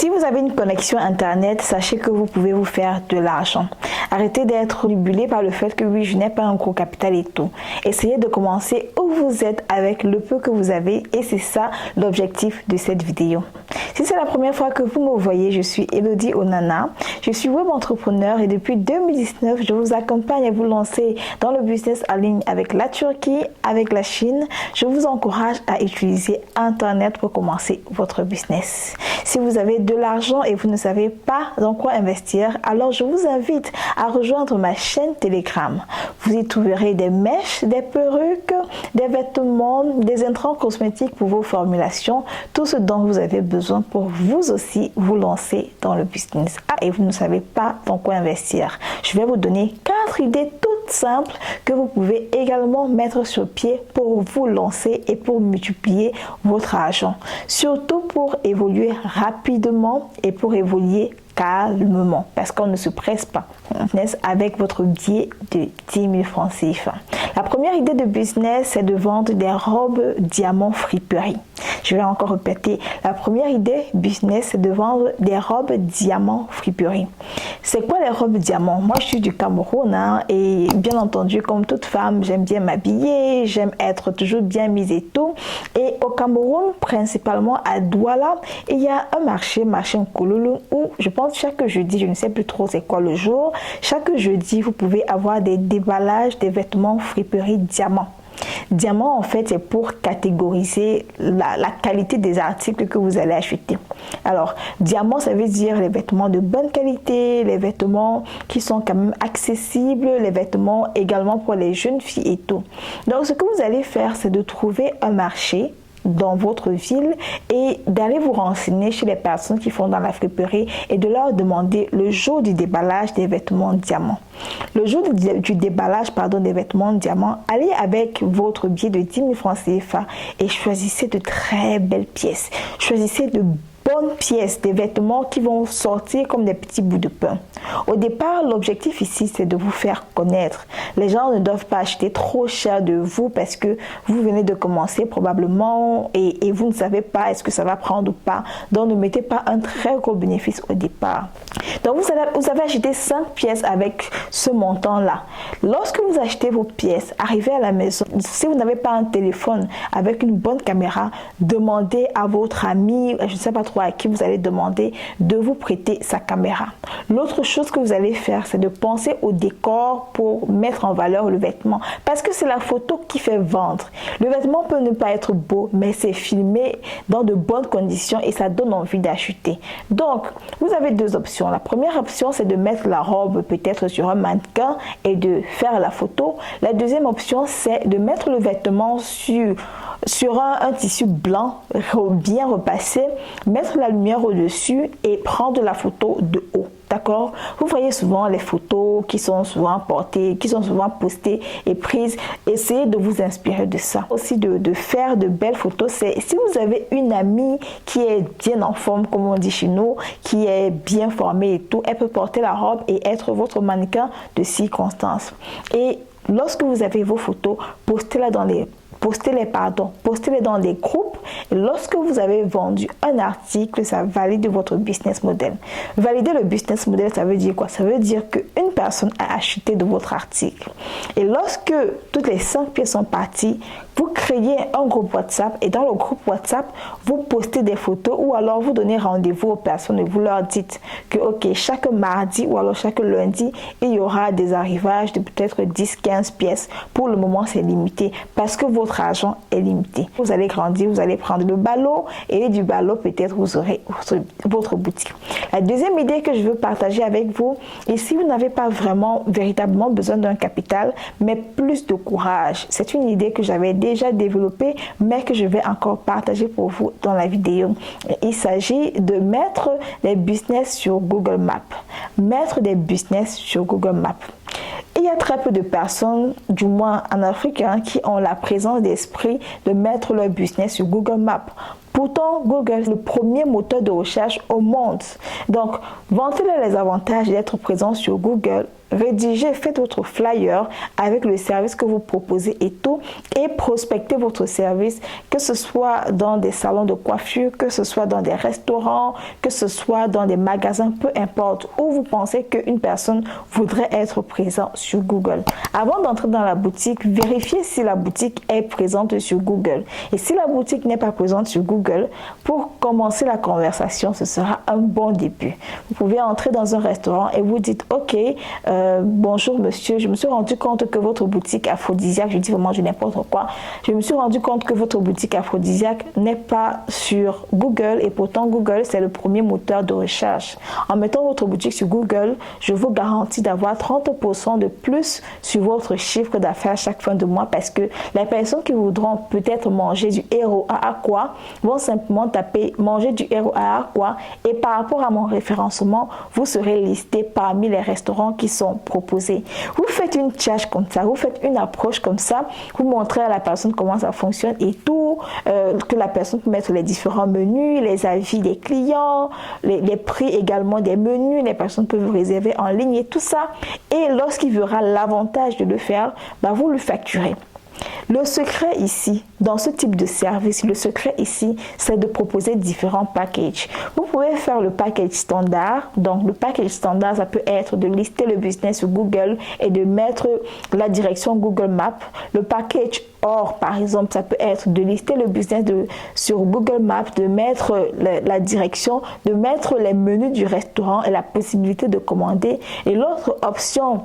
Si vous avez une connexion Internet, sachez que vous pouvez vous faire de l'argent. Arrêtez d'être obnubilé par le fait que oui, je n'ai pas un gros capital et tout. Essayez de commencer où vous êtes avec le peu que vous avez et c'est ça l'objectif de cette vidéo. Si c'est la première fois que vous me voyez, je suis Elodie Onana. Je suis web entrepreneur et depuis 2019, je vous accompagne à vous lancer dans le business en ligne avec la Turquie, avec la Chine. Je vous encourage à utiliser Internet pour commencer votre business. Si vous avez de l'argent et vous ne savez pas dans quoi investir, alors je vous invite à rejoindre ma chaîne Telegram. Vous y trouverez des mèches, des perruques, des vêtements, des intrants cosmétiques pour vos formulations, tout ce dont vous avez besoin pour vous aussi vous lancer dans le business. Et vous ne savez pas dans quoi investir. Je vais vous donner 4 idées toutes simples que vous pouvez également mettre sur pied pour vous lancer et pour multiplier votre argent. Surtout pour évoluer rapidement et pour évoluer calmement parce qu'on ne se presse pas avec votre billet de 10 000 francs CFA. La première idée de business, c'est de vendre des robes diamants friperie. Je vais encore répéter. La première idée business, c'est de vendre des robes diamants friperie. C'est quoi les robes diamants? Moi, je suis du Cameroun et bien entendu, comme toute femme, j'aime bien m'habiller, j'aime être toujours bien mise et tout. Et au Cameroun, principalement à Douala, il y a un marché Nkololo, où je pense chaque jeudi, je ne sais plus trop c'est quoi le jour, chaque jeudi, vous pouvez avoir des déballages des vêtements friperie diamants. Diamant, en fait, c'est pour catégoriser la qualité des articles que vous allez acheter. Alors, diamant, ça veut dire les vêtements de bonne qualité, les vêtements qui sont quand même accessibles, les vêtements également pour les jeunes filles et tout. Donc, ce que vous allez faire, c'est de trouver un marché dans votre ville et d'aller vous renseigner chez les personnes qui font dans la friperie et de leur demander le jour du déballage des vêtements diamants. Le jour du déballage des vêtements diamants, allez avec votre billet de 10 000 francs CFA et choisissez de très belles pièces. Choisissez de bonnes pièces, des vêtements qui vont sortir comme des petits bouts de pain. Au départ, l'objectif ici, c'est de vous faire connaître. Les gens ne doivent pas acheter trop cher de vous parce que vous venez de commencer probablement et vous ne savez pas est-ce que ça va prendre ou pas. Donc, ne mettez pas un très gros bénéfice au départ. Donc, vous avez acheté 5 pièces avec ce montant-là. Lorsque vous achetez vos pièces, arrivez à la maison. Si vous n'avez pas un téléphone avec une bonne caméra, demandez à votre ami, je ne sais pas trop à qui vous allez demander de vous prêter sa caméra. L'autre chose que vous allez faire, c'est de penser au décor pour mettre en valeur le vêtement. Parce que c'est la photo qui fait vendre. Le vêtement peut ne pas être beau, mais c'est filmé dans de bonnes conditions et ça donne envie d'acheter. Donc, vous avez 2 options. La première option, c'est de mettre la robe peut-être sur un mannequin et de faire la photo. La deuxième option, c'est de mettre le vêtement sur un tissu blanc bien repassé, mettre la lumière au-dessus et prendre la photo de haut. D'accord? Vous voyez souvent les photos qui sont souvent portées, qui sont souvent postées et prises. Essayez de vous inspirer de ça. Aussi de faire de belles photos. C'est si vous avez une amie qui est bien en forme, comme on dit chez nous, qui est bien formée et tout, elle peut porter la robe et être votre mannequin de circonstance. Et lorsque vous avez vos photos, postez-les dans des groupes. Et lorsque vous avez vendu un article, ça valide votre business model. Valider le business model, ça veut dire quoi? Ça veut dire qu'une personne a acheté de votre article. Et lorsque toutes les 5 pièces sont parties, vous créez un groupe WhatsApp et dans le groupe WhatsApp, vous postez des photos ou alors vous donnez rendez-vous aux personnes et vous leur dites que ok, chaque mardi ou alors chaque lundi, il y aura des arrivages de peut-être 10-15 pièces. Pour le moment, c'est limité parce que votre argent est limité. Vous allez grandir, vous allez prendre le ballot et du ballot, peut-être vous aurez votre boutique. La deuxième idée que je veux partager avec vous, et si vous n'avez pas véritablement besoin d'un capital, mais plus de courage, c'est une idée que j'avais déjà développée, mais que je vais encore partager pour vous dans la vidéo. Il s'agit de mettre des business sur Google Maps. Mettre des business sur Google Maps. Il y a très peu de personnes, du moins en Afrique, qui ont la présence d'esprit de mettre leur business sur Google Maps. Pourtant, Google est le premier moteur de recherche au monde. Donc, vantez les avantages d'être présent sur Google rédigez, faites votre flyer avec le service que vous proposez et tout, et prospectez votre service, que ce soit dans des salons de coiffure, que ce soit dans des restaurants, que ce soit dans des magasins, peu importe, où vous pensez qu'une personne voudrait être présente sur Google. Avant d'entrer dans la boutique, vérifiez si la boutique est présente sur Google. Et si la boutique n'est pas présente sur Google, pour commencer la conversation, ce sera un bon début. Vous pouvez entrer dans un restaurant et vous dites, ok, bonjour monsieur, je me suis rendu compte que votre boutique aphrodisiaque, je dis vraiment je n'importe quoi, je me suis rendu compte que votre boutique aphrodisiaque n'est pas sur Google et pourtant Google c'est le premier moteur de recherche. En mettant votre boutique sur Google, je vous garantis d'avoir 30% de plus sur votre chiffre d'affaires chaque fin de mois parce que les personnes qui voudront peut-être manger du héros à quoi vont simplement taper manger du héros à quoi et par rapport à mon référencement, vous serez listé parmi les restaurants qui sont proposés. Vous faites une charge comme ça, vous faites une approche comme ça, vous montrez à la personne comment ça fonctionne et tout, que la personne peut mettre les différents menus, les avis des clients, les prix également des menus, les personnes peuvent réserver en ligne et tout ça. Et lorsqu'il verra l'avantage de le faire, vous le facturez. Le secret ici, dans ce type de service, le secret ici, c'est de proposer différents packages. Vous pouvez faire le package standard. Donc, le package standard, ça peut être de lister le business sur Google et de mettre la direction Google Maps. Le package or, par exemple, ça peut être de lister le business sur Google Maps, de mettre la direction, de mettre les menus du restaurant et la possibilité de commander. Et l'autre option,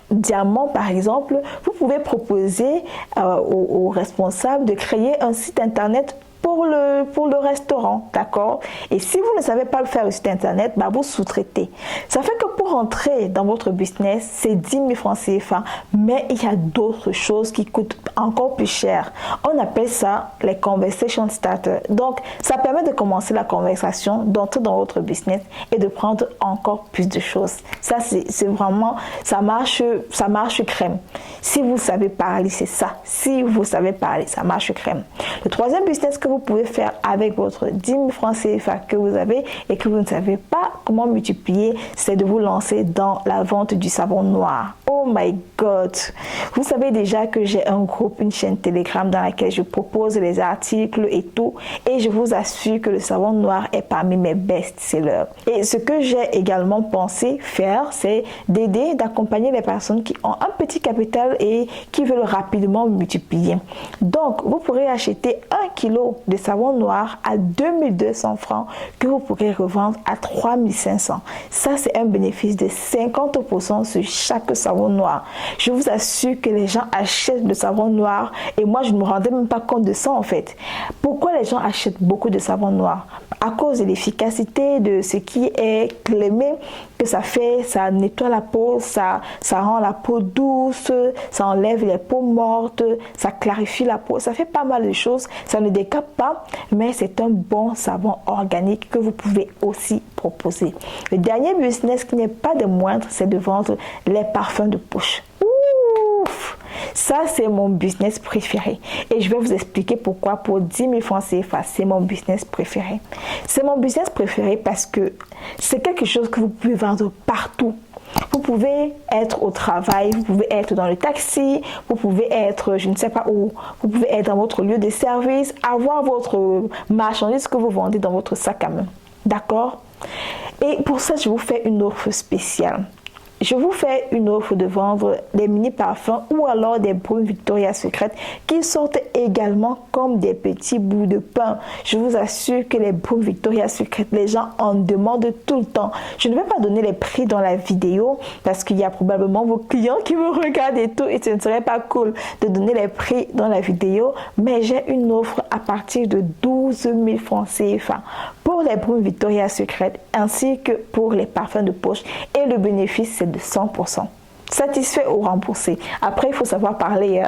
Diamant, par exemple, vous pouvez proposer aux responsables de créer un site internet pour le restaurant, d'accord? Et si vous ne savez pas le faire au site internet, vous sous-traitez. Ça fait que pour entrer dans votre business, c'est 10 000 francs CFA, mais il y a d'autres choses qui coûtent encore plus cher. On appelle ça les conversation starters. Donc, ça permet de commencer la conversation, d'entrer dans votre business et de prendre encore plus de choses. Ça, c'est vraiment, ça marche crème. Si vous savez parler, c'est ça. Si vous savez parler, ça marche crème. Le troisième business que vous pouvez faire avec votre 10 000 francs CFA que vous avez et que vous ne savez pas comment multiplier, c'est de vous lancer dans la vente du savon noir. Oh my God! Vous savez déjà que j'ai un groupe, une chaîne Telegram dans laquelle je propose les articles et tout. Et je vous assure que le savon noir est parmi mes best-sellers. Et ce que j'ai également pensé faire, c'est d'aider, d'accompagner les personnes qui ont un petit capital et qui veulent rapidement multiplier. Donc, vous pourrez acheter 1 kilo de savon noir à 2200 francs que vous pourrez revendre à 3500. Ça, c'est un bénéfice de 50% sur chaque savon noir. Je vous assure que les gens achètent le savon noir et moi, je ne me rendais même pas compte de ça en fait. Pourquoi les gens achètent beaucoup de savon noir? À cause de l'efficacité de ce qui est clémé que ça fait, ça nettoie la peau, ça rend la peau douce, ça enlève les peaux mortes, ça clarifie la peau, ça fait pas mal de choses, ça ne décape pas, mais c'est un bon savon organique que vous pouvez aussi proposer. Le dernier business qui n'est pas de moindre, c'est de vendre les parfums de poche. Ouf! Ça, c'est mon business préféré. Et je vais vous expliquer pourquoi pour 10 000 francs CFA, c'est mon business préféré. C'est mon business préféré parce que c'est quelque chose que vous pouvez vendre partout. Vous pouvez être au travail, vous pouvez être dans le taxi, vous pouvez être, je ne sais pas où, vous pouvez être dans votre lieu de service, avoir votre marchandise que vous vendez dans votre sac à main. D'accord? Et pour ça, je vous fais une offre spéciale. Je vous fais une offre de vendre des mini parfums ou alors des baumes Victoria's Secret qui sortent également comme des petits bouts de pain. Je vous assure que les baumes Victoria's Secret, les gens en demandent tout le temps. Je ne vais pas donner les prix dans la vidéo parce qu'il y a probablement vos clients qui me regardent et tout et ce ne serait pas cool de donner les prix dans la vidéo, mais j'ai une offre à partir de 12 000 francs CFA pour les baumes Victoria's Secret ainsi que pour les parfums de poche et le bénéfice c'est de 100%. Satisfait ou remboursé. Après, il faut savoir parler.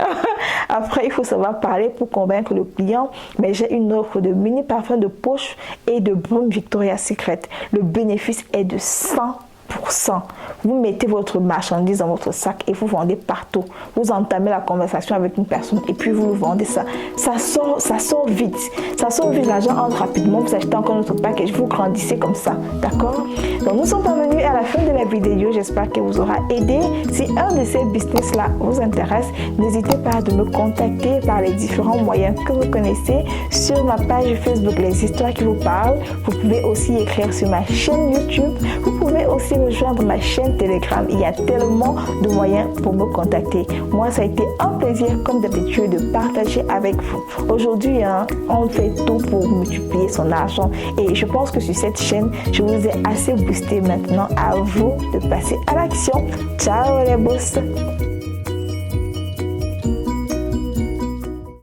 Après, il faut savoir parler pour convaincre le client. Mais j'ai une offre de mini parfum de poche et de baume Victoria's Secret. Le bénéfice est de 100%. Vous mettez votre marchandise dans votre sac et vous vendez partout. Vous entamez la conversation avec une personne et puis vous le vendez ça. Ça sort vite. Ça sort vite, l'argent entre rapidement. Vous achetez encore notre package, vous grandissez comme ça. D'accord? Donc nous sommes parvenus à la fin de la vidéo. J'espère qu'elle vous aura aidé. Si un de ces business-là vous intéresse, n'hésitez pas de me contacter par les différents moyens que vous connaissez sur ma page Facebook Les Histoires qui vous parlent. Vous pouvez aussi écrire sur ma chaîne YouTube. Vous pouvez aussi rejoindre ma chaîne Telegram. Il y a tellement de moyens pour me contacter. Moi, ça a été un plaisir, comme d'habitude, de partager avec vous. Aujourd'hui, on fait tout pour multiplier son argent. Et je pense que sur cette chaîne, je vous ai assez boosté. Maintenant, à vous de passer à l'action. Ciao les boss!